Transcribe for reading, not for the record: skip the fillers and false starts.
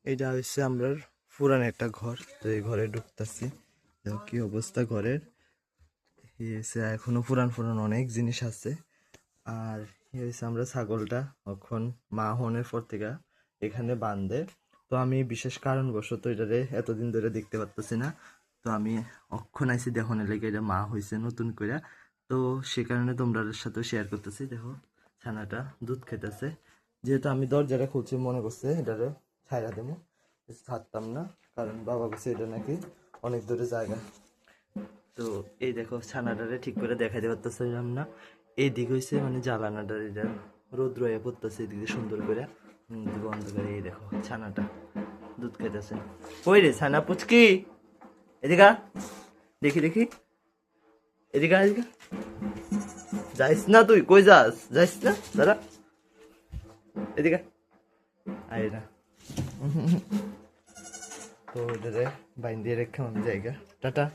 এটা হচ্ছে আমরা পুরান একটা ঘর, তো এই ঘরে ঢুকতেছি। দেখো কি অবস্থা ঘরের। এই হচ্ছে এখনো পুরান পুরান অনেক জিনিস আছে। আর এই হচ্ছে আমরা ছাগলটা এখন মা হনের পর থেকে এখানে বাঁধে। তো আমি বিশেষ কারণবশত এটারে এতদিন ধরে দেখতে পারতেছি না। তো আমি অক্ষণ আইসি দেখনের লেগে, এটা মা হয়েছে নতুন করে। তো সে কারণে তোমরা সাথেও শেয়ার করতেছি। দেখো ছানাটা দুধ খেতেছে। যেহেতু আমি দরজাটা খুলছি, মনে করছে এটারে ছাইরা দেবো, ছাড়তাম না, কারণ বাবা বলছে এটা নাকি অনেক দূরে জায়গা। তো এই দেখো ছানাটারে ঠিক করে দেখাইতে পারতেছিলাম না। এই দিক হয়েছে মানে জ্বালানাটার, এটা রৌদ্র হয়ে পড়তেছে এদিকে সুন্দর করে বন্ধ করে। এই দেখো ছানাটা দুধ খাইতেছে। কই রে ছানা পুচকি, এদিকে আ। দেখি দেখি, এদিকে আ, এদিকে আ। যাইস না তুই, কই যাস? যাইস না দাদা, এদিকে আ। আয় না। তো এটারে বাইন দিয়ে রেখে আমি জায়গা। টাটা।